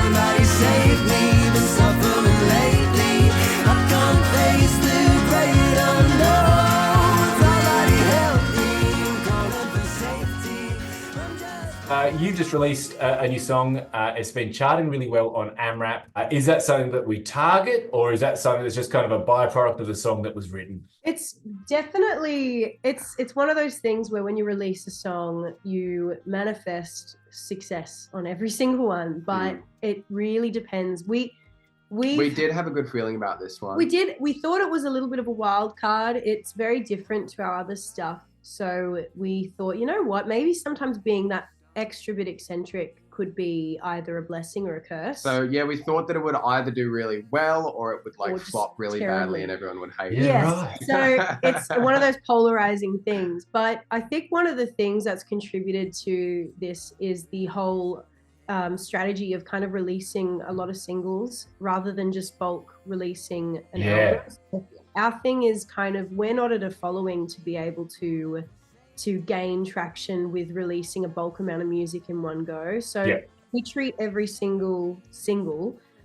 Somebody save me, been suffering lately. I can't face the great unknown. Somebody help me, I'm calling for safety. You just released a new song. It's been charting really well on AMRAP. Is that something that we target, or is that something that's just kind of a byproduct of the song that was written? It's definitely it's one of those things where when you release a song, you manifest success on every single one, but it really depends. We did have a good feeling about this one. We thought it was a little bit of a wild card. It's very different to our other stuff. So we thought, you know what, maybe sometimes being that extra bit eccentric could be either a blessing or a curse. So yeah, we thought that it would either do really well or it would like flop really terribly badly and everyone would hate it. Yes. Right. So it's one of those polarizing things. But I think one of the things that's contributed to this is the whole strategy of kind of releasing a lot of singles rather than just bulk releasing an album. So our thing is kind of, we're not at a following to be able to gain traction with releasing a bulk amount of music in one go. So we treat every single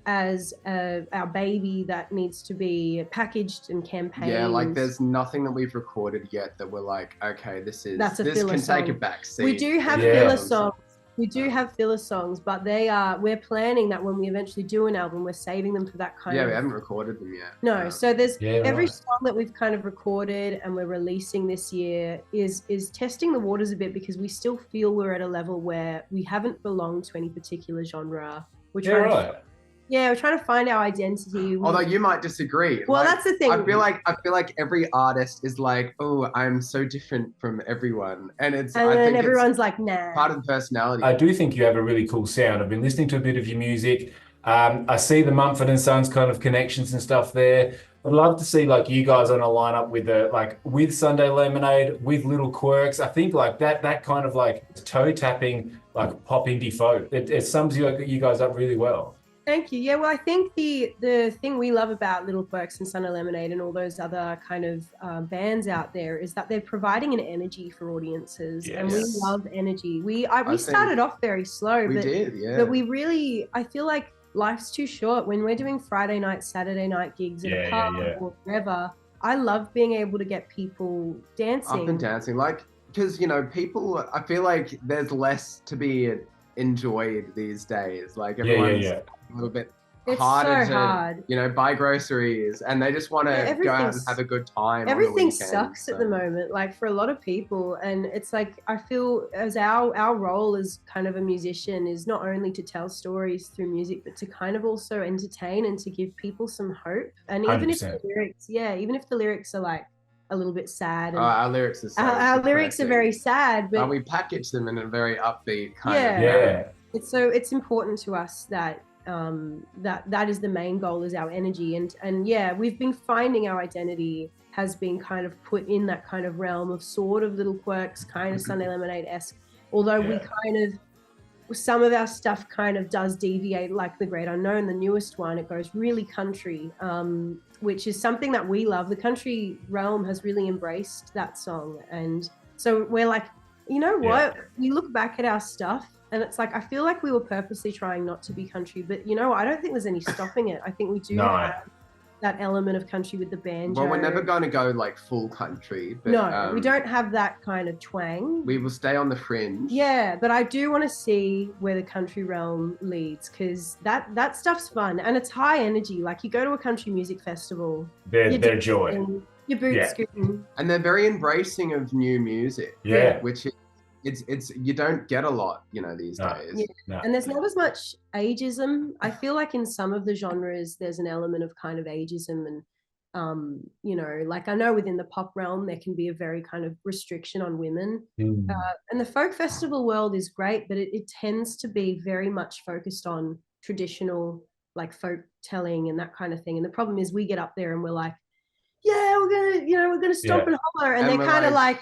as our baby that needs to be packaged and campaigned. Yeah, like there's nothing that we've recorded yet that we're like, okay, this can song. take a back seat. We do have filler songs. We do have filler songs, but we're planning that when we eventually do an album, we're saving them for that kind of... Yeah, we haven't recorded them yet. No, so there's every song that we've kind of recorded and we're releasing this year is testing the waters a bit, because we still feel we're at a level where we haven't belonged to any particular genre. We're trying to find our identity. Although you might disagree. Well, that's the thing. I feel like every artist is like, oh, I'm so different from everyone, and I think everyone's like, nah. Part of the personality. I do think you have a really cool sound. I've been listening to a bit of your music. I see the Mumford & Sons kind of connections and stuff there. I'd love to see like you guys on a lineup with Sunday Lemonade, with Little Quirks. I think like that kind of like toe tapping, like pop indie folk. It sums you guys up really well. Thank you. Yeah, well, I think the thing we love about Little Quirks and Sunday Lemonade and all those other kind of bands out there is that they're providing an energy for audiences, and we love energy. We started off very slow, but we really, I feel like life's too short when we're doing Friday night, Saturday night gigs at a pub or wherever. I love being able to get people dancing. Up and dancing, like, because, you know, people, I feel like there's less to be enjoyed these days. Like everyone's a little bit harder to, you know, buy groceries, and they just want to go out and have a good time. Everything sucks at the moment, like for a lot of people, and it's like I feel as our role as kind of a musician is not only to tell stories through music, but to kind of also entertain and to give people some hope. And even 100%. even if the lyrics are like a little bit sad. And our lyrics are sad. Our lyrics are very sad, but we package them in a very upbeat kind of. It's important to us that that is the main goal, is our energy, and we've been finding our identity has been kind of put in that kind of realm of sort of Little Quirks, kind of Sunday Lemonade-esque, although we kind of, some of our stuff kind of does deviate, like The Great Unknown, the newest one, it goes really country, which is something that we love. The country realm has really embraced that song, and so we're like, you know what, we look back at our stuff and it's like, I feel like we were purposely trying not to be country, but you know, I don't think there's any stopping it. I think we do have that element of country with the banjo. Well, we're never going to go like full country. But, no, we don't have that kind of twang. We will stay on the fringe. Yeah, but I do want to see where the country realm leads, because that stuff's fun and it's high energy. Like you go to a country music festival, they're joy. Your boots scooting. And they're very embracing of new music. Yeah. Which it's you don't get a lot, you know, these days. Yeah. And there's not as much ageism. I feel like in some of the genres there's an element of kind of ageism, and you know, like I know within the pop realm there can be a very kind of restriction on women. And the folk festival world is great, but it tends to be very much focused on traditional like folk telling and that kind of thing. And the problem is we get up there and we're like, yeah, we're gonna stomp and holler, and they're kind of like,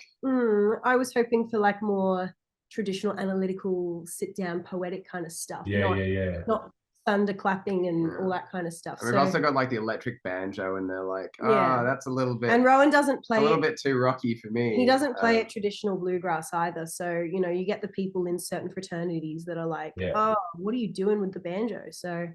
I was hoping for like more traditional, analytical, sit down, poetic kind of stuff. Not thunder clapping and all that kind of stuff. And we've also got like the electric banjo, and they're like, that's a little bit. And Rowan doesn't play a little bit too rocky for me. He doesn't play it traditional bluegrass either. So you get the people in certain fraternities that are like, oh, what are you doing with the banjo? So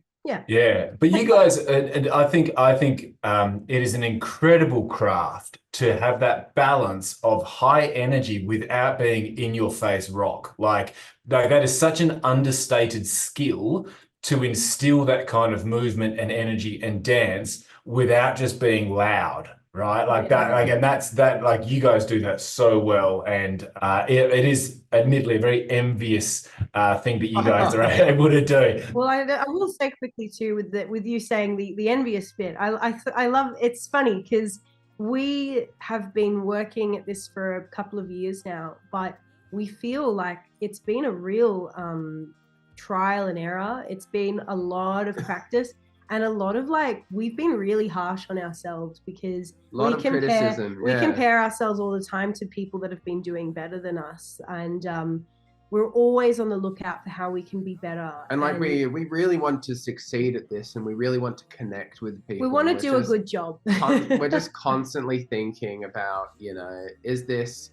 yeah, but you guys, and I think it is an incredible craft to have that balance of high energy without being in your face rock. Like that is such an understated skill to instill that kind of movement and energy and dance without just being loud, right? Like that, like, and that's that, like you guys do that so well. And it is admittedly a very envious thing that you guys are able to do. Well, I will say quickly too, with you saying the envious bit, I love, it's funny because we have been working at this for a couple of years now, but we feel like it's been a real trial and error. It's been a lot of practice and a lot of we've been really harsh on ourselves because we compare ourselves all the time to people that have been doing better than us, and we're always on the lookout for how we can be better. And we really want to succeed at this, and we really want to connect with people. We want to do a good job. We're just constantly thinking about, is this,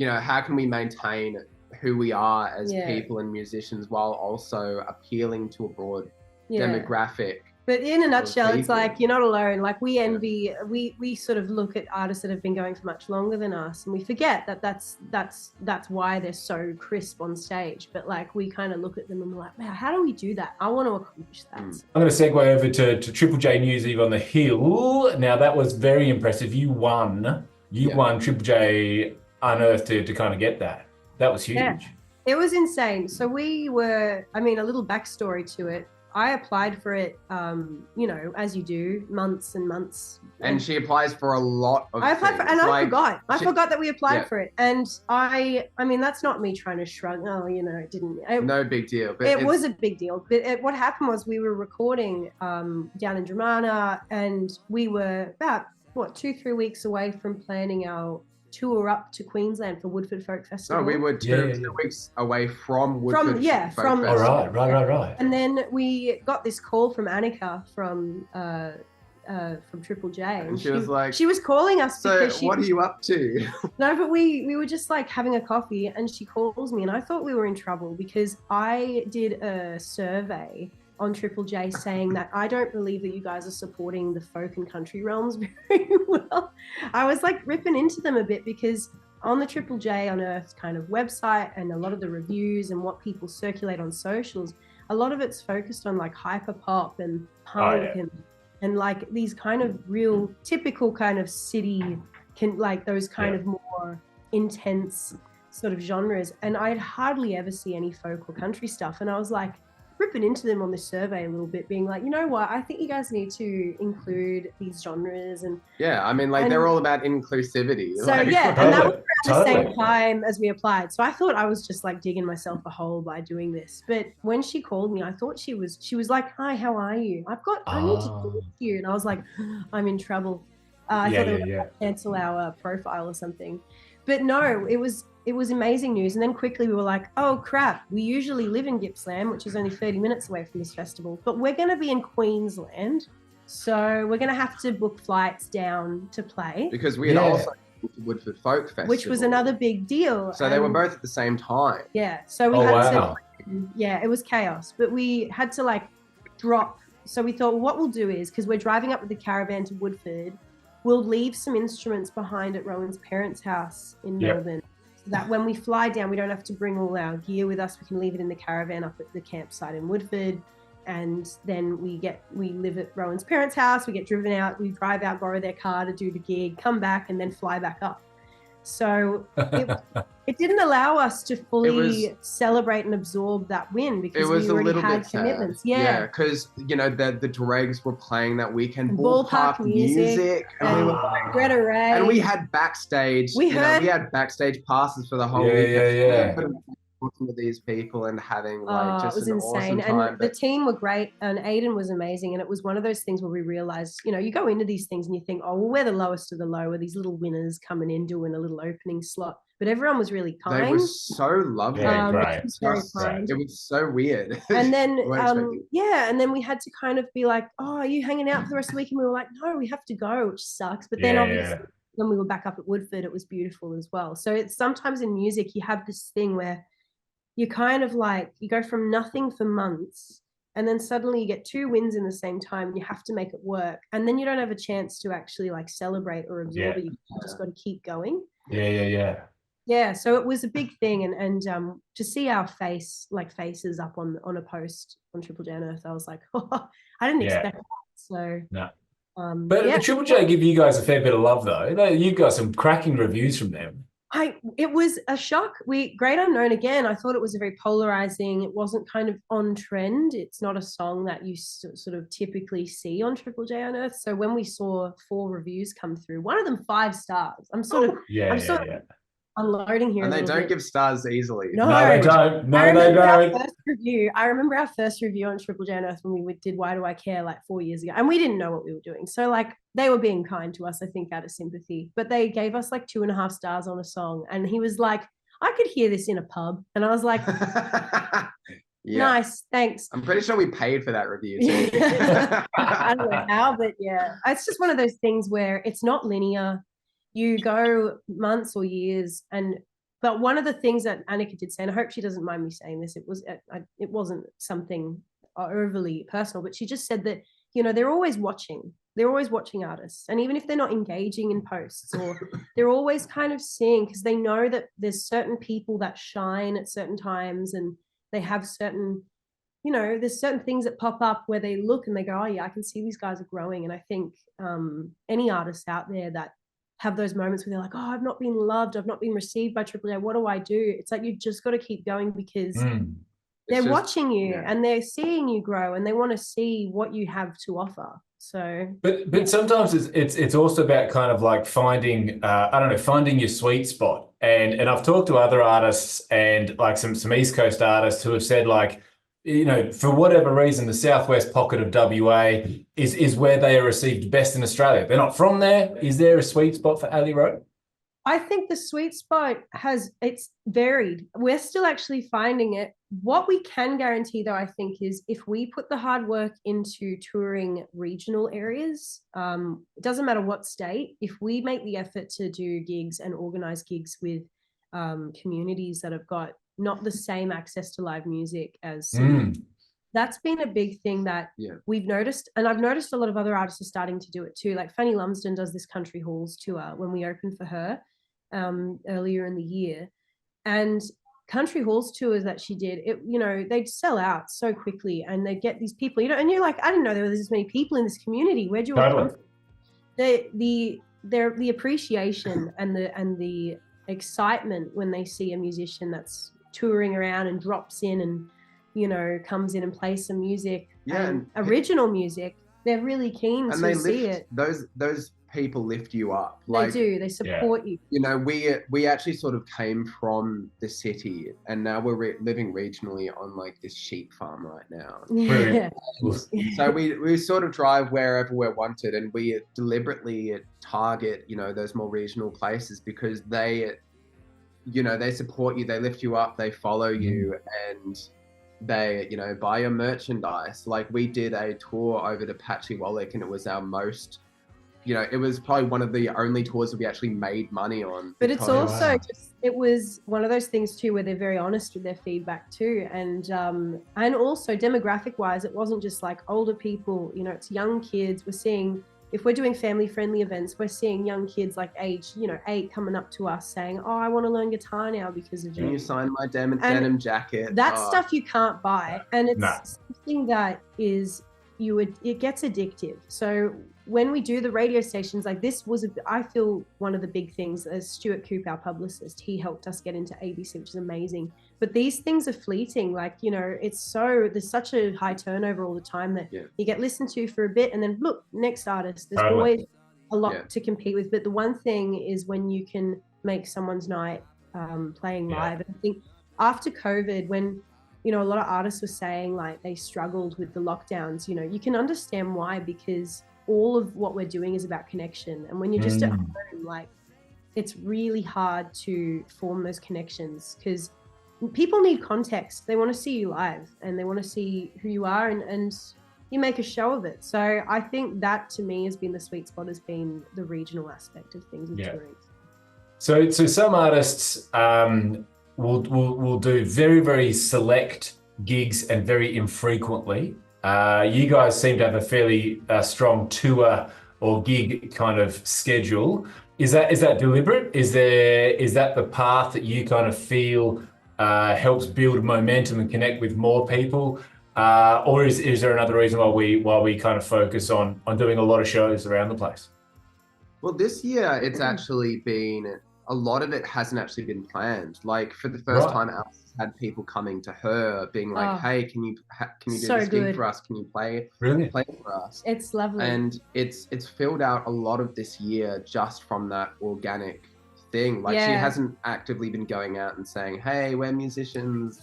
how can we maintain who we are as people and musicians while also appealing to a broad demographic. But in a nutshell, it's like you're not alone. Like we envy, we sort of look at artists that have been going for much longer than us, and we forget that that's why they're so crisp on stage. But we kind of look at them and we're like, wow, how do we do that? I want to accomplish that. I'm going to segue over to Triple J News Eve on the Hill. Now that was very impressive. You won Triple J Unearthed to kind of get that. That was huge. Yeah, it was insane. So we were, a little backstory to it. I applied for it, as you do, months and months. And she applies for a lot of I applied for, and I forgot. I forgot that we applied for it. And that's not me trying to shrug. Oh, it didn't. No big deal. But it was a big deal. But what happened was we were recording down in Dramana, and we were about, 2-3 weeks away from planning our tour up to Queensland for Woodford Folk Festival. No, we were two weeks away from Woodford Folk Festival. Right. And then we got this call from Annika from Triple J, and she was like, she was calling us. So what are you up to? No, but we were just having a coffee, and she calls me, and I thought we were in trouble because I did a survey on Triple J saying that I don't believe that you guys are supporting the folk and country realms very well. I was ripping into them a bit because on the Triple J Unearthed kind of website and a lot of the reviews and what people circulate on socials, a lot of it's focused on hyper pop and punk and these kind of real typical kind of city, those kind of more intense sort of genres. And I'd hardly ever see any folk or country stuff. And I was ripping into them on this survey a little bit, being like, you know what, I think you guys need to include these genres. And they're all about inclusivity. So and that was around the same time as we applied. So I thought I was just digging myself a hole by doing this. But when she called me, I thought she was like, hi, how are you? I need to talk to you. And I was like, I'm in trouble. I thought they were going to cancel our profile or something. But no, it was amazing news. And then quickly we were like, oh crap, we usually live in Gippsland, which is only 30 minutes away from this festival, but we're going to be in Queensland. So we're going to have to book flights down to play. Because we had also been to Woodford Folk Festival. Which was another big deal. So they were both at the same time. Yeah. So we had to, it was chaos, but we had to drop. So we thought, what we'll do is, because we're driving up with the caravan to Woodford, we'll leave some instruments behind at Rowan's parents' house in Melbourne. That when we fly down, we don't have to bring all our gear with us. We can leave it in the caravan up at the campsite in Woodford. And then we live at Rowan's parents' house. We get driven out. We drive out, borrow their car to do the gig, come back, and then fly back up. So it didn't allow us to fully celebrate and absorb that win because we already had commitments. Yeah, because the Dregs were playing that weekend. Ballpark music. And we were Greta Ray. And we had backstage. We had backstage passes for the whole weekend. Talking to these people and having just it was an insane. Awesome time. And the team were great, and Aiden was amazing. And it was one of those things where we realized, you go into these things and you think, oh, well, we're the lowest of the low, we're these little winners coming in doing a little opening slot. but everyone was really kind. They were so lovely. Yeah, It was very kind. It was so weird. And then and then we had to kind of be like, oh, are you hanging out for the rest of the week? And we were like, no, we have to go, which sucks. But then obviously when we were back up at Woodford, it was beautiful as well. So it's sometimes in music you have this thing where you kind of like, you go from nothing for months and then suddenly you get 2 wins in the same time and you have to make it work. And then you don't have a chance to actually like celebrate or absorb it. You just got to keep going. Yeah, so it was a big thing, and to see our faces up on a post on Triple J Unearthed, I was like, oh, I didn't expect that. So no. But Triple J give you guys a fair bit of love though. You got some cracking reviews from them. It was a shock. Great Unknown again. I thought it was a very polarizing. It wasn't kind of on trend. It's not a song that you sort of typically see on Triple J Unearthed. So when we saw 4 reviews come through, one of them 5 stars. I'm sort of unloading here. And they don't give stars easily. No, they don't. No, they don't. I remember our first review on Triple J Unearthed when we did Why Do I Care like 4 years ago. And we didn't know what we were doing. So like they were being kind to us, I think, out of sympathy. But they gave us like 2.5 stars on a song. And he was like, I could hear this in a pub. And I was like, nice, thanks. I'm pretty sure we paid for that review too. I don't know how, but yeah. It's just one of those things where it's not linear. You go months or years, but one of the things that Annika did say, and I hope she doesn't mind me saying this, it wasn't something overly personal, but she just said that, you know, they're always watching artists, and even if they're not engaging in posts, or they're always kind of seeing, because they know that there's certain people that shine at certain times, and they have certain, you know, there's certain things that pop up where they look and they go, oh yeah, I can see these guys are growing. And I think any artists out there that have those moments where they're like, oh, I've not been loved, I've not been received by Triple J, what do I do? It's like, you just got to keep going, because they're watching you and they're seeing you grow, and they want to see what you have to offer. So but sometimes it's also about kind of like finding finding your sweet spot. And I've talked to other artists and like some East Coast artists who have said, like, you know, for whatever reason, the southwest pocket of WA is where they are received best in Australia. They're not from there. Is there a sweet spot for Ali Road? I think the sweet spot it's varied. We're still actually finding it. What we can guarantee, though, I think, is if we put the hard work into touring regional areas, it doesn't matter what state, if we make the effort to do gigs and organize gigs with communities that have got not the same access to live music as that's been a big thing that we've noticed. And I've noticed a lot of other artists are starting to do it too. Like Fanny Lumsden does this Country Halls tour when we opened for her earlier in the year. And Country Halls tours that she did, you know, they'd sell out so quickly, and they'd get these people, you know, and you're like, I didn't know there was this many people in this community. Where'd you all come from? The appreciation and the excitement when they see a musician that's touring around and drops in and, you know, comes in and plays some music, and original music, they're really keen to see it. Those people lift you up. Like, they do. They support you. You know, we actually sort of came from the city, and now we're living regionally on like this sheep farm right now. Yeah. So we sort of drive wherever we're wanted, and we deliberately target, you know, those more regional places, because they, you know, they support you, they lift you up, they follow you, and they, you know, buy your merchandise. Like, we did a tour over to Patchywallick, and it was our most, you know, it was probably one of the only tours that we actually made money on. But it's also just, it was one of those things too where they're very honest with their feedback too, and also demographic wise, it wasn't just like older people, you know, it's young kids. We're seeing, if we're doing family friendly events, we're seeing young kids like age, you know, 8 coming up to us saying, oh, I want to learn guitar now because of you. Can you sign my denim jacket? That stuff you can't buy. And it's something that is, it gets addictive. So when we do the radio stations, like this was, I feel one of the big things, as Stuart Coop, our publicist, he helped us get into ABC, which is amazing. But these things are fleeting. Like, you know, there's such a high turnover all the time that you get listened to for a bit, and then look, next artist. There's always a lot to compete with. But the one thing is when you can make someone's night playing live. And I think after COVID, when, you know, a lot of artists were saying like they struggled with the lockdowns, you know, you can understand why, because all of what we're doing is about connection. And when you're just at home, like, it's really hard to form those connections because people need context. They want to see you live and they want to see who you are, and you make a show of it. So I think that to me has been the sweet spot, has been the regional aspect of things with touring. So some artists will do very, very select gigs and very infrequently. You guys seem to have a fairly strong tour or gig kind of schedule. Is that deliberate? Is that the path that you kind of feel helps build momentum and connect with more people? Or is there another reason why we kind of focus on doing a lot of shows around the place? Well, this year it's actually been, a lot of it hasn't actually been planned. Like for the first time, Alice had people coming to her being like, "Hey, can you do this gig for us? Can you play for us?" It's lovely, and it's filled out a lot of this year just from that organic thing. Like she hasn't actively been going out and saying, "Hey, we're musicians."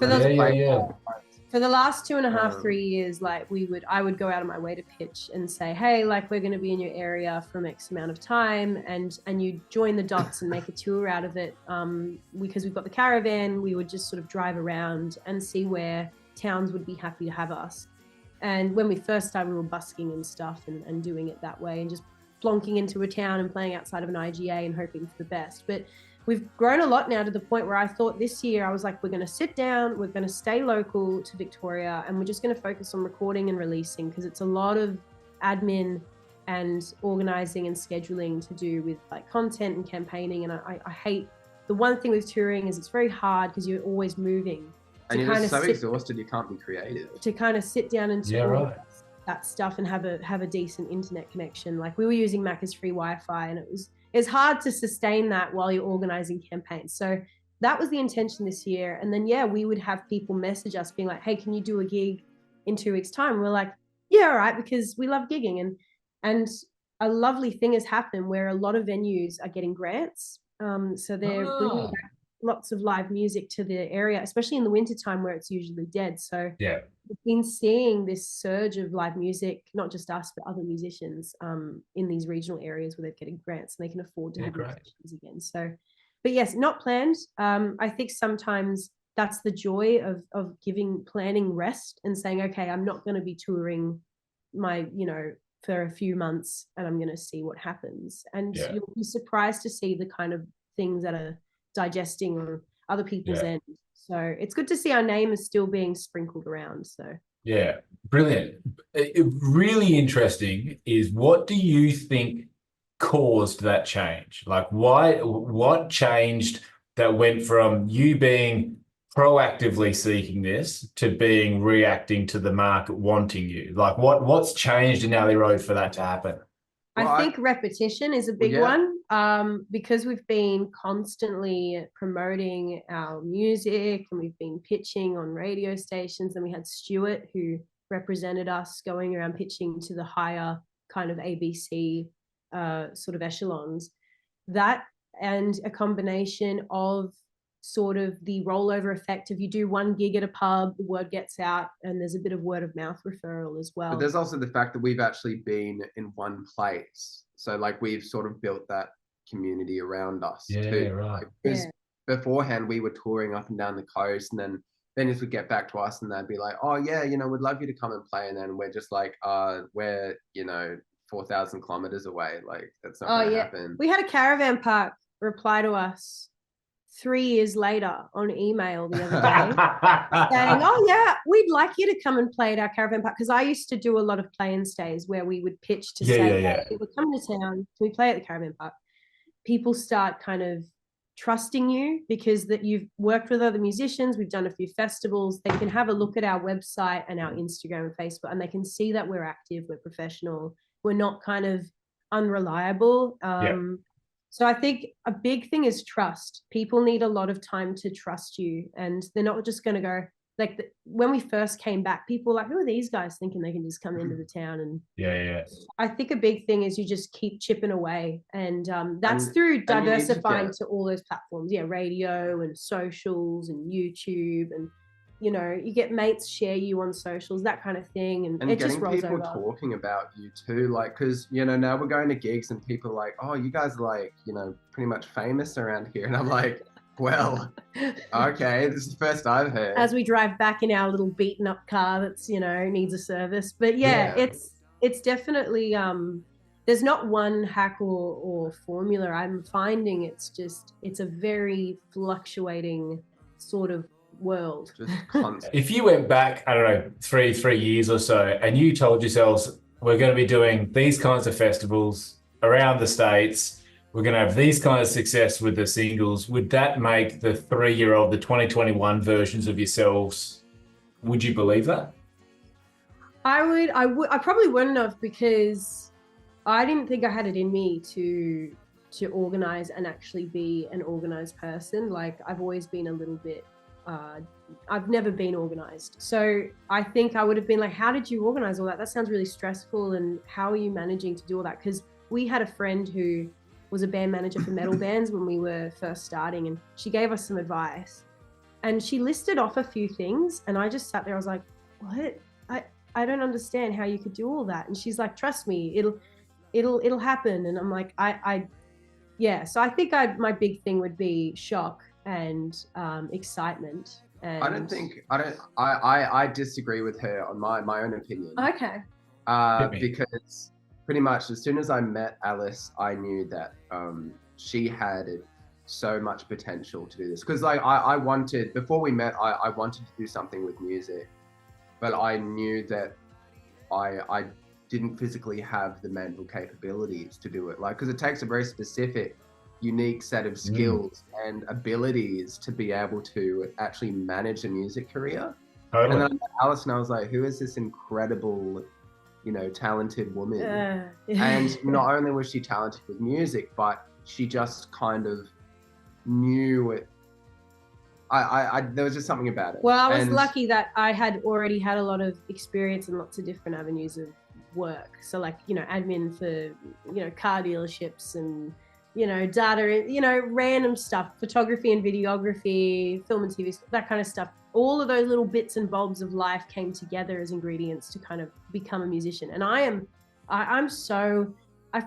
For the last 2.5, 3 years, like I would go out of my way to pitch and say, "Hey, like we're going to be in your area from X amount of time," and you join the dots and make a tour out of it. Because we've got the caravan, we would just sort of drive around and see where towns would be happy to have us. And when we first started, we were busking and stuff and doing it that way and just plonking into a town and playing outside of an IGA and hoping for the best. But we've grown a lot now to the point where I thought this year, I was like, we're going to sit down, we're going to stay local to Victoria, and we're just going to focus on recording and releasing, because it's a lot of admin and organizing and scheduling to do with like content and campaigning. And I hate, the one thing with touring is it's very hard because you're always moving. And you're just so exhausted, you can't be creative. To kind of sit down and that stuff and have a decent internet connection. Like we were using Macca's free Wi-Fi, and it's hard to sustain that while you're organizing campaigns. So that was the intention this year. And then we would have people message us being like, "Hey, can you do a gig in 2 weeks' time?" And we're like, "Yeah, all right," because we love gigging. And a lovely thing has happened where a lot of venues are getting grants. So they're bringing back lots of live music to the area, especially in the wintertime where it's usually dead. So we've been seeing this surge of live music, not just us, but other musicians in these regional areas where they're getting grants and they can afford to have musicians again. So, but yes, not planned. I think sometimes that's the joy of planning rest and saying, okay, I'm not going to be touring for a few months, and I'm going to see what happens. And you'll be surprised to see the kind of things that are digesting on other people's end. So it's good to see our name is still being sprinkled around. So brilliant. Really interesting is, what do you think caused that change? Like what changed that went from you being proactively seeking this to being reacting to the market wanting you? Like what's changed in Alley Road for that to happen? I think repetition is a big one, because we've been constantly promoting our music and we've been pitching on radio stations, and we had Stuart, who represented us, going around pitching to the higher kind of ABC sort of echelons. That and a combination of sort of the rollover effect of you do one gig at a pub, the word gets out, and there's a bit of word of mouth referral as well. But there's also the fact that we've actually been in one place. So like we've sort of built that community around us too. Right. Like, because beforehand we were touring up and down the coast, and then venues would get back to us and they'd be like, "Oh yeah, we'd love you to come and play." And then we're just like, we're 4,000 kilometers away. Like that's not gonna happen. We had a caravan park reply to us 3 years later on email the other day saying, "Oh yeah, we'd like you to come and play at our caravan park." Because I used to do a lot of play and stays where we would pitch to say, "Hey, we're coming to town, can we play at the caravan park?" People start kind of trusting you because that you've worked with other musicians. We've done a few festivals. They can have a look at our website and our Instagram and Facebook, and they can see that we're active, we're professional, we're not kind of unreliable. So I think a big thing is trust. People need a lot of time to trust you, and they're not just going to go like when we first came back, people were like, "Who are these guys thinking they can just come into the town?" And I think a big thing is you just keep chipping away, and that's through diversifying to all those platforms, radio and socials and YouTube, and you know, you get mates share you on socials, that kind of thing, and it just rolls getting over. people talking about you too, like, because, you know, now we're going to gigs and people are like, oh, you guys are like, you know, pretty much famous around here, and I'm like, well, okay, this is the first I've heard. As we drive back in our little beaten up car that's, you know, needs a service. But yeah. It's definitely there's not one hack or formula. I'm finding it's a very fluctuating sort of world. Just constant. If you went back, I don't know, three years or so, and you told yourselves, we're going to be doing these kinds of festivals around the States, we're going to have these kind of success with the singles, would that make the 3-year-old, the 2021 versions of yourselves, would you believe that? I probably wouldn't have, because I didn't think I had it in me to organize and actually be an organized person. Like, I've always been a little bit I've never been organized. So I think I would have been like, how did you organize all that? That sounds really stressful. And how are you managing to do all that? Because we had a friend who was a band manager for metal bands when we were first starting, and she gave us some advice. And she listed off a few things, and I just sat there. I was like, what? I don't understand how you could do all that. And she's like, trust me, it'll happen. And I'm like, yeah. So I think my big thing would be shock and excitement. And I disagree with her on my own opinion. Okay. Because pretty much as soon as I met Alice, I knew that she had so much potential to do this. Because like I wanted, before we met, I wanted to do something with music, but I knew that I didn't physically have the mental capabilities to do it. Like, because it takes a very specific, unique set of skills and abilities to be able to actually manage a music career. Totally. And then I met Alice and I was like, who is this incredible, you know, talented woman? And not only was she talented with music, but she just kind of knew it. There was just something about it. Well, I was lucky that I had already had a lot of experience in lots of different avenues of work. So like, you know, admin for, you know, car dealerships and, you know, data, you know, random stuff, photography and videography, film and TV, that kind of stuff. All of those little bits and bobs of life came together as ingredients to kind of become a musician. And I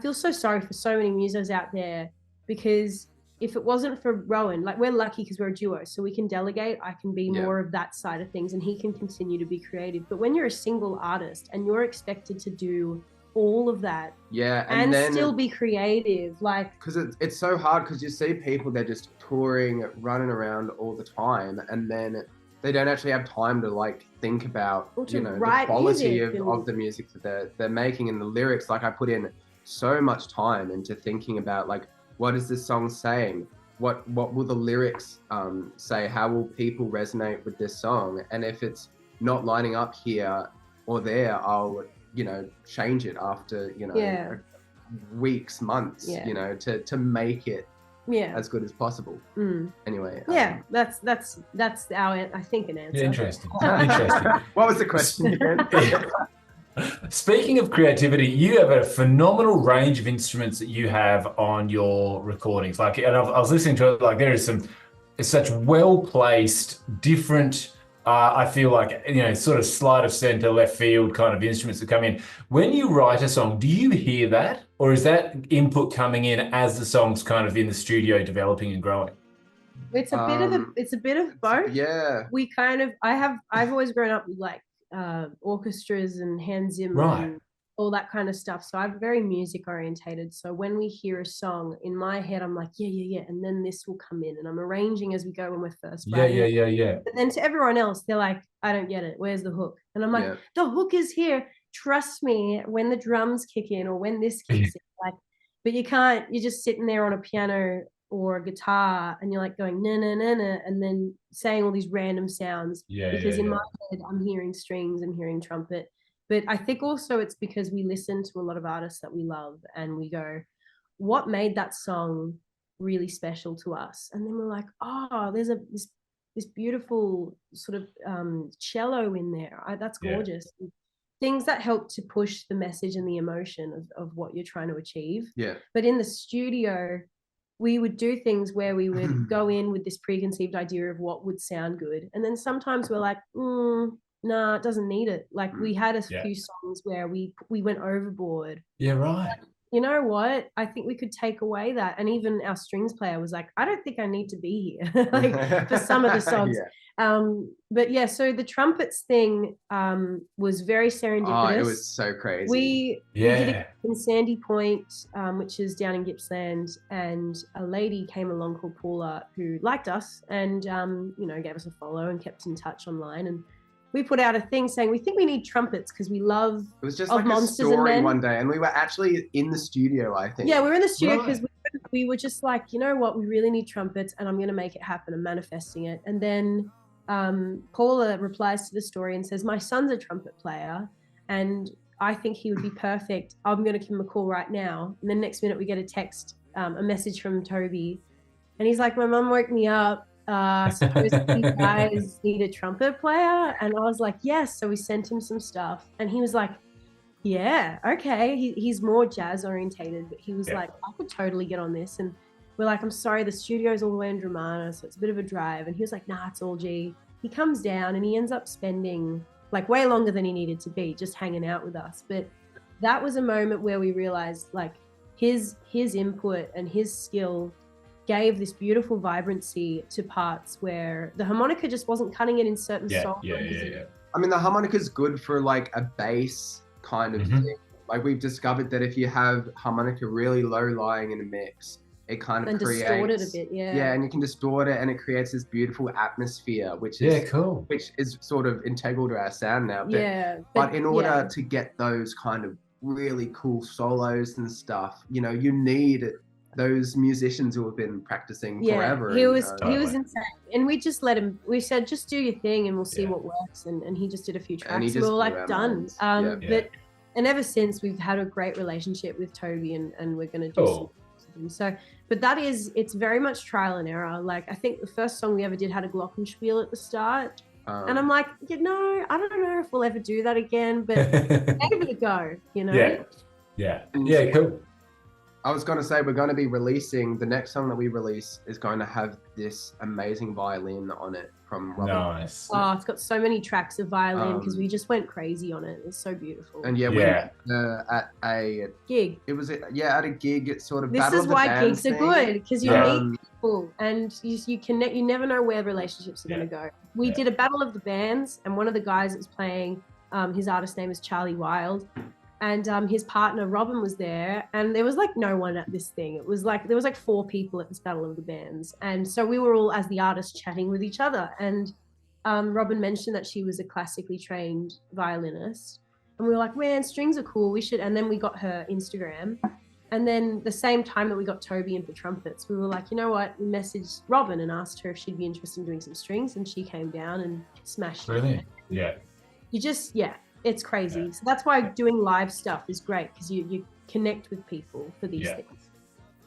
feel so sorry for so many musos out there, because if it wasn't for Rowan, like, we're lucky because we're a duo, so we can delegate. I can be more of that side of things and he can continue to be creative. But when you're a single artist and you're expected to do all of that and then still be creative, like, because it's so hard, because you see people, they're just touring, running around all the time, and then they don't actually have time to like think about, you know, the quality of the music that they're making and the lyrics. Like, I put in so much time into thinking about, like, what is this song saying? What will the lyrics say? How will people resonate with this song? And if it's not lining up here or there, I'll, you know, change it after, you know, weeks, months, you know, to make it as good as possible. Anyway. That's our, I think, an answer. Interesting. Interesting. What was the question again? Speaking of creativity, you have a phenomenal range of instruments that you have on your recordings. Like, and I was listening to it, like, there is such well-placed, different, I feel like, you know, sort of slide of center, left field kind of instruments that come in. When you write a song, do you hear that? Or is that input coming in as the song's kind of in the studio developing and growing? It's a bit of both. Yeah. We kind of, I've always grown up with like orchestras and Hans Zimmer and all that kind of stuff. So I'm very music orientated. So when we hear a song, in my head, I'm like, yeah. And then this will come in, and I'm arranging as we go when we're first writing. Yeah. But then to everyone else, they're like, I don't get it. Where's the hook? And I'm like, the hook is here. Trust me, when the drums kick in or when this kicks in, like, but you can't, you're just sitting there on a piano or a guitar and you're like going na na na na, and then saying all these random sounds because in my head I'm hearing strings, I'm hearing trumpet. But I think also it's because we listen to a lot of artists that we love and we go, what made that song really special to us? And then we're like, oh, there's this beautiful sort of cello in there. That's gorgeous. Things that help to push the message and the emotion of what you're trying to achieve. Yeah. But in the studio, we would do things where we would go in with this preconceived idea of what would sound good. And then sometimes we're like, nah, it doesn't need it. Like we had a few songs where we went overboard. Yeah, right. You know what? I think we could take away that. And even our strings player was like, I don't think I need to be here, like for some of the songs. But yeah, so the trumpets thing was very serendipitous. Oh, it was so crazy. We did it in Sandy Point, which is down in Gippsland, and a lady came along called Paula who liked us and gave us a follow and kept in touch online. And we put out a thing saying we think we need trumpets because we love. It was just like a story one day, and we were actually in the studio, I think. Yeah, we were in the studio because we were just like, you know what, we really need trumpets, and I'm going to make it happen. I'm manifesting it. And then Paula replies to the story and says, my son's a trumpet player, and I think he would be perfect. I'm going to give him a call right now. And then next minute we get a text, a message from Toby, and he's like, my mum woke me up. Suppose you guys need a trumpet player? And I was like, yes. So we sent him some stuff, and he was like, yeah, okay. He's more jazz orientated, but he was like, I could totally get on this. And we're like, I'm sorry, the studio's all the way in Dramana, so it's a bit of a drive. And he was like, nah, it's all G. He comes down and he ends up spending like way longer than he needed to be just hanging out with us. But that was a moment where we realized like his input and his skill gave this beautiful vibrancy to parts where the harmonica just wasn't cutting it in certain songs. I mean, the harmonica is good for like a bass kind of thing. Like we've discovered that if you have harmonica really low lying in a mix, it kind of creates distort it a bit, and you can distort it, and it creates this beautiful atmosphere, which is cool, which is sort of integral to our sound now. But in order to get those kind of really cool solos and stuff, you need those musicians who have been practicing forever. He was insane, and we just let him. We said, just do your thing, and we'll see what works. And he just did a few tracks. And we were like, done. But ever since, we've had a great relationship with Toby, and we're going to do something. So, but it's very much trial and error. Like I think the first song we ever did had a glockenspiel at the start. And I'm like, I don't know if we'll ever do that again, but give it a go, Cool. I was going to say, we're going to be releasing, the next song that we release is going to have this amazing violin on it from Robin. Nice. Oh, it's got so many tracks of violin because we just went crazy on it. It's so beautiful. And we at a gig. It was, at a gig. It's sort of this is why gigs are good, because you meet people and you connect. You never know where relationships are going to go. We did a battle of the bands, and one of the guys that was playing, his artist name is Charlie Wild. And his partner Robin was there, and there was like no one at this thing. It was like there was like 4 people at this battle of the bands, and so we were all, as the artists, chatting with each other. And Robin mentioned that she was a classically trained violinist, and we were like, man, strings are cool, we should. And then we got her Instagram, and then the same time that we got Toby in for trumpets, we were like, you know what? We messaged Robin and asked her if she'd be interested in doing some strings, and she came down and smashed it. Brilliant. It's crazy. So that's why doing live stuff is great, because you connect with people for these things.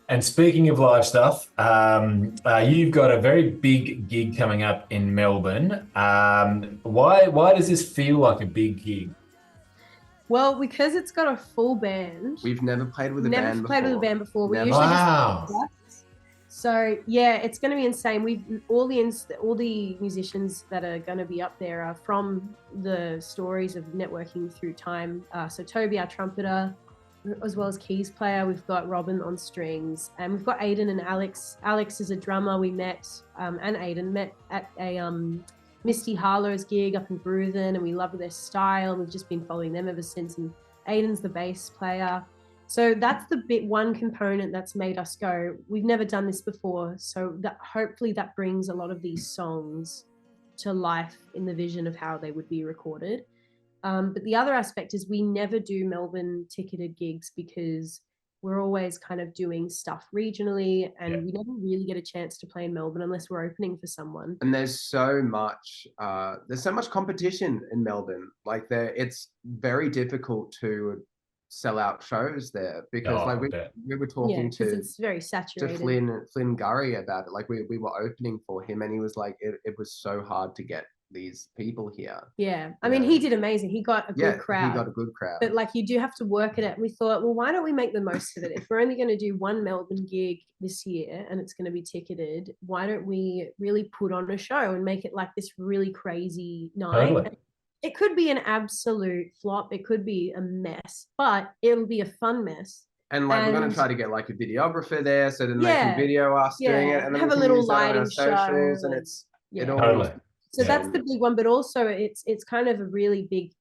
And speaking of live stuff, you've got a very big gig coming up in Melbourne. Why does this feel like a big gig? Well, because it's got a full band. We've never played with a band before. Never played with a band before. We usually just so it's going to be insane. All the musicians that are going to be up there are from the stories of networking through time. So Toby, our trumpeter, as well as keys player. We've got Robin on strings, and we've got Aiden and Alex. Alex is a drummer we met, and Aiden met at a Misty Harlow's gig up in Bruthen, and we love their style. We've just been following them ever since. And Aiden's the bass player. So that's the one component that's made us go, we've never done this before. So that hopefully that brings a lot of these songs to life in the vision of how they would be recorded. But the other aspect is we never do Melbourne ticketed gigs, because we're always kind of doing stuff regionally, and we never really get a chance to play in Melbourne unless we're opening for someone. And there's so much competition in Melbourne. Like it's very difficult to sell out shows there, because we were talking to, it's very saturated, to Flynn Gurry about it. Like we were opening for him, and he was like, it was so hard to get these people here. Yeah, I mean, he did amazing. He got a good crowd. He got a good crowd. But like, you do have to work at it. We thought, well, why don't we make the most of it? If we're only going to do one Melbourne gig this year and it's going to be ticketed, why don't we really put on a show and make it like this really crazy night? Totally. It could be an absolute flop. It could be a mess, but it'll be a fun mess. And like, we're going to try to get like a videographer there, so then they can video us doing it, and then have we a can little use that on our lighting show, socials, and it's it all. Totally. So that's the big one, but also it's kind of a really big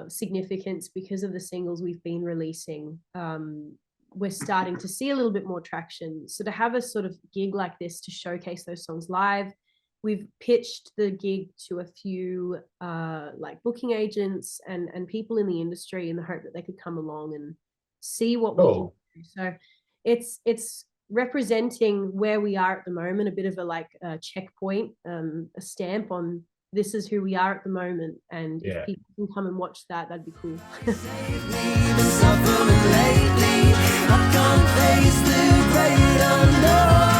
significance because of the singles we've been releasing. We're starting to see a little bit more traction. So to have a sort of gig like this to showcase those songs live, we've pitched the gig to a few like booking agents and people in the industry in the hope that they could come along and see what we can do. So it's representing where we are at the moment, a bit of a like a checkpoint, a stamp on this is who we are at the moment, and if people can come and watch that, that'd be cool. I can't face the great unknown.